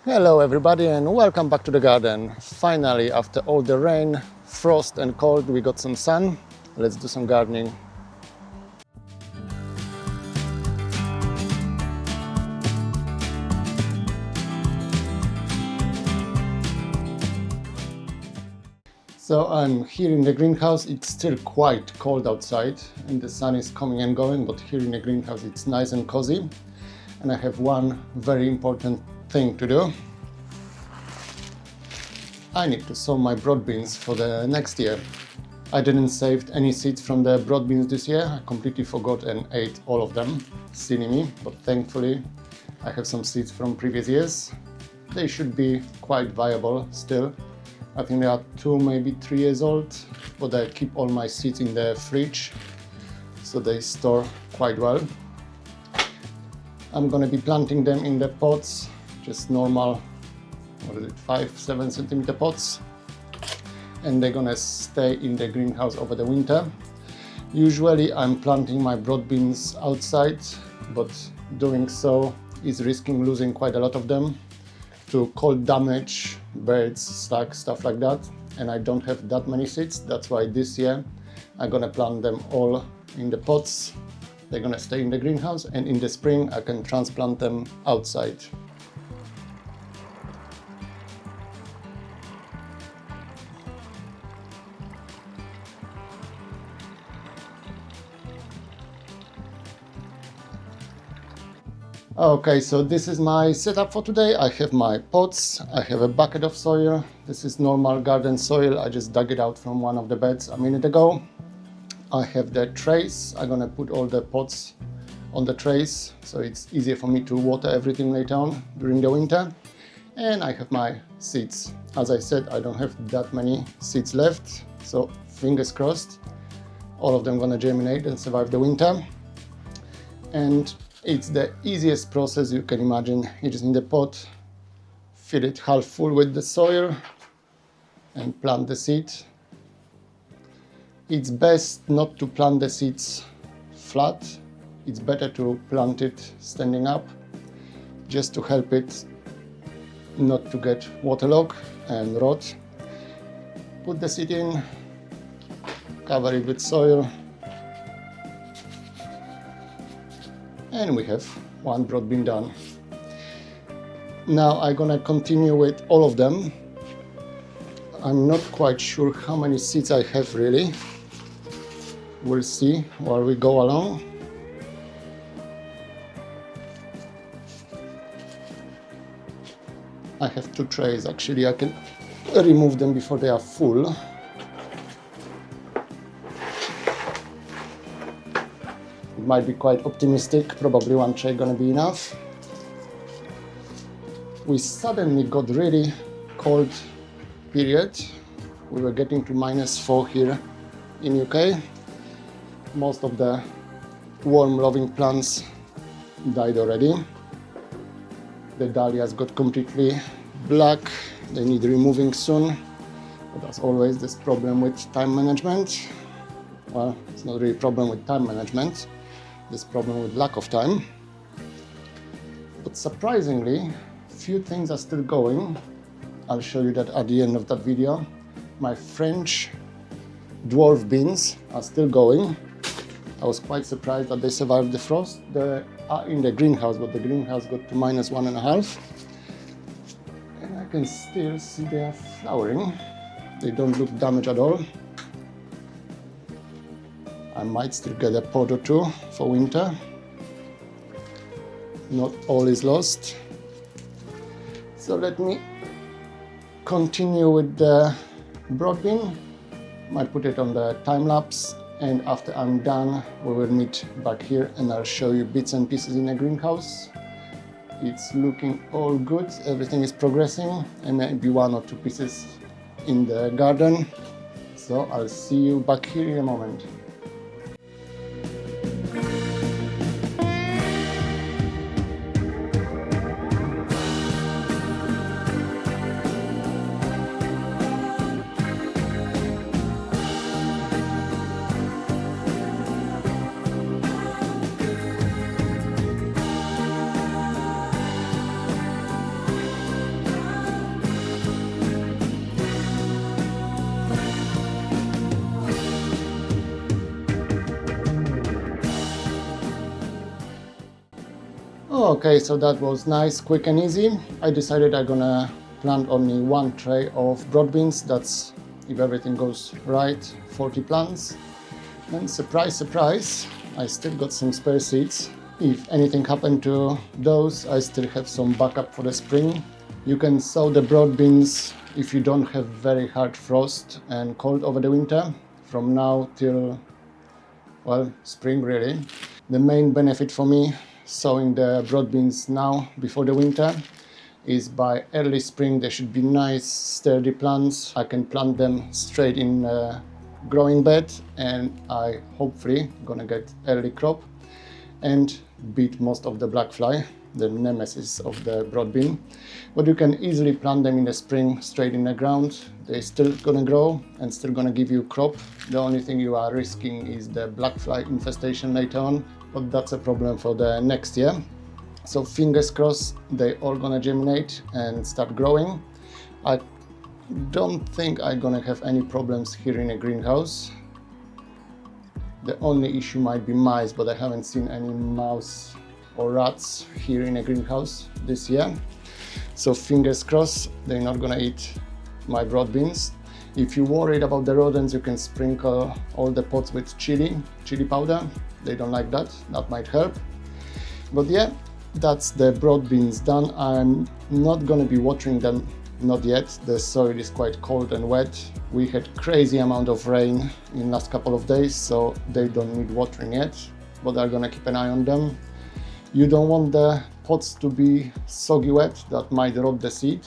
Hello everybody and welcome back to the garden. Finally, after all the rain, frost and cold, we got some sun. Let's do some gardening. So I'm here in the greenhouse. It's still quite cold outside and the sun is coming and going, but here in the greenhouse it's nice and cozy. And I have one very important thing to do. I need to sow my broad beans for the next year. I didn't save any seeds from the broad beans this year. I completely forgot and ate all of them. Silly me, but thankfully I have some seeds from previous years. They should be quite viable still. I think they are 2, maybe 3 years old, but I keep all my seeds in the fridge, so they store quite well. I'm gonna be planting them in the pots, just normal, 5-7 centimeter pots, and they're gonna stay in the greenhouse over the winter. Usually I'm planting my broad beans outside, but doing so is risking losing quite a lot of them to cold damage, birds, slugs, stuff like that, and I don't have that many seeds. That's why this year I'm gonna plant them all in the pots. They're gonna stay in the greenhouse, and in the spring I can transplant them outside. Okay, so this is my setup for today. I have my pots, I have a bucket of soil. This is normal garden soil. I just dug it out from one of the beds a minute ago. I have the trays. I'm gonna put all the pots on the trays, so it's easier for me to water everything later on during the winter. And I have my seeds. As I said, I don't have that many seeds left, so fingers crossed, all of them gonna germinate and survive the winter. And it's the easiest process you can imagine. You just need a pot, fill it half full with the soil, and plant the seed. It's best not to plant the seeds flat. It's better to plant it standing up, just to help it not to get waterlogged and rot. Put the seed in, cover it with soil, and we have one broad bean done. Now I'm gonna continue with all of them. I'm not quite sure how many seeds I have really. We'll see while we go along. I have 2 trays actually. I can remove them before they are full. Might be quite optimistic, probably 1 tray gonna be enough. We suddenly got really cold period. We were getting to -4 here in UK. Most of the warm loving plants died already. The dahlias got completely black. They need removing soon. But as always, this problem with time management. Well, it's not really a problem with time management. This problem with lack of time. But surprisingly, few things are still going. I'll show you that at the end of that video. My French dwarf beans are still going. I was quite surprised that they survived the frost. They are in the greenhouse, but the greenhouse got to -1.5. And I can still see they are flowering. They don't look damaged at all. I might still get a pot or 2 for winter. Not all is lost. So let me continue with the broad bean. Might put it on the time lapse, and after I'm done, we will meet back here and I'll show you bits and pieces in the greenhouse. It's looking all good. Everything is progressing, and maybe 1 or 2 pieces in the garden. So I'll see you back here in a moment. Okay, so that was nice, quick and easy. I decided I'm gonna plant only one tray of BroadBeans. That's, if everything goes right, 40 plants. And surprise, surprise, I still got some spare seeds. If anything happened to those, I still have some backup for the spring. You can sow the BroadBeans if you don't have very hard frost and cold over the winter, from now till, well, spring really. The main benefit for me sowing the BroadBeans now before the winter is by early spring there should be nice sturdy plants. I can plant them straight in a growing bed and I hopefully gonna get early crop and beat most of the blackfly, the nemesis of the BroadBean. But you can easily plant them in the spring straight in the ground. They're still gonna grow and still gonna give you crop. The only thing you are risking is the blackfly infestation later on, but that's a problem for the next year. So fingers crossed they all gonna germinate and start growing. I don't think I'm gonna have any problems here in a greenhouse. The only issue might be mice, but I haven't seen any mouse or rats here in a greenhouse this year. So fingers crossed they're not gonna eat my BroadBeans. If you're worried about the rodents, you can sprinkle all the pots with chili powder. They don't like that, that might help. But yeah, that's the BroadBeans done. I'm not gonna be watering them, not yet. The soil is quite cold and wet. We had crazy amount of rain in last couple of days, so they don't need watering yet, but I'm gonna keep an eye on them. You don't want the pots to be soggy wet, that might rot the seed,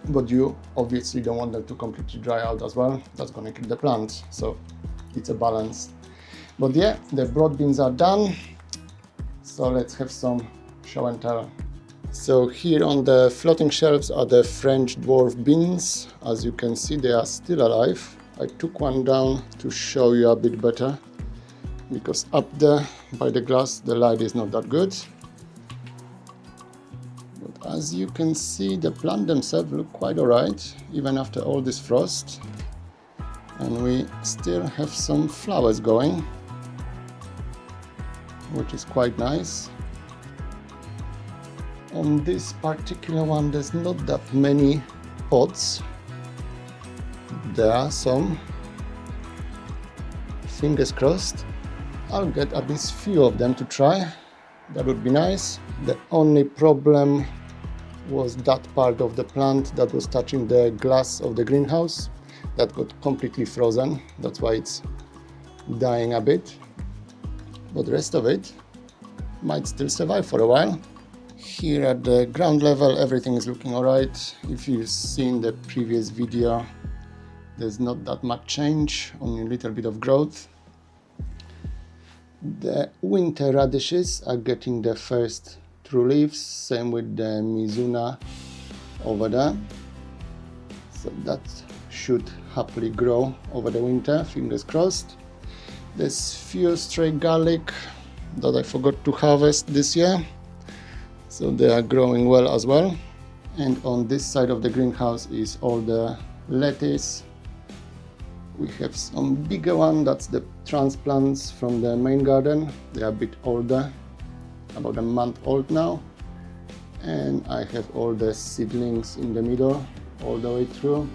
but you obviously don't want them to completely dry out as well. That's gonna kill the plant, so it's a balance. But yeah, the BroadBeans are done, so let's have some show and tell. So here on the floating shelves are the French dwarf beans. As you can see, they are still alive. I took one down to show you a bit better, because up there by the glass the light is not that good. But as you can see, the plant themselves look quite alright, even after all this frost. And we still have some flowers going, which is quite nice. On this particular one there's not that many pods. There are some. Fingers crossed I'll get at least few of them to try. That would be nice. The only problem was that part of the plant that was touching the glass of the greenhouse. That got completely frozen. That's why it's dying a bit. But the rest of it might still survive for a while. Here at the ground level everything is looking alright. If you've seen the previous video, there's not that much change, only a little bit of growth. The winter radishes are getting the first true leaves, same with the Mizuna over there. So that should happily grow over the winter, fingers crossed. There's few stray garlic that I forgot to harvest this year, so they are growing well as well. And on this side of the greenhouse is all the lettuce. We have some bigger one, that's the transplants from the main garden. They are a bit older, about a month old now. And I have all the seedlings in the middle, all the way through.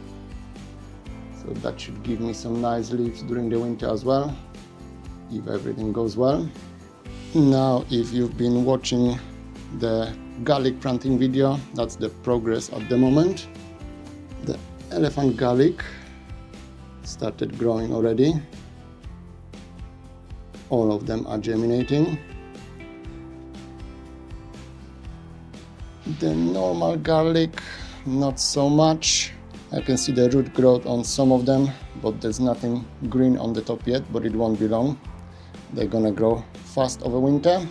So that should give me some nice leaves during the winter as well, if everything goes well. Now, if you've been watching the garlic planting video, that's the progress at the moment. The elephant garlic started growing already. All of them are germinating. The normal garlic, not so much. I can see the root growth on some of them, but there's nothing green on the top yet, but it won't be long. They're gonna grow fast over winter.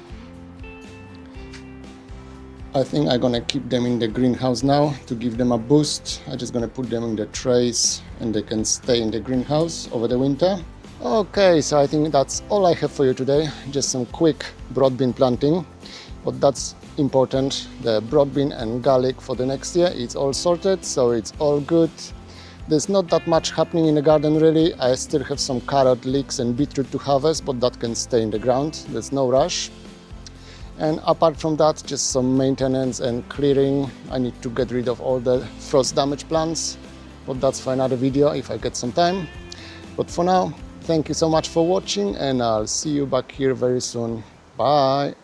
I think I'm gonna keep them in the greenhouse now to give them a boost. I'm just gonna put them in the trays and they can stay in the greenhouse over the winter. Okay, so I think that's all I have for you today. Just some quick BroadBean planting, but that's important. The BroadBean and garlic for the next year, it's all sorted, so it's all good. There's not that much happening in the garden really. I still have some carrot, leeks and beetroot to harvest, but that can stay in the ground. There's no rush. And apart from that, just some maintenance and clearing. I need to get rid of all the frost damaged plants, but that's for another video if I get some time. But for now, thank you so much for watching, and I'll see you back here very soon. Bye!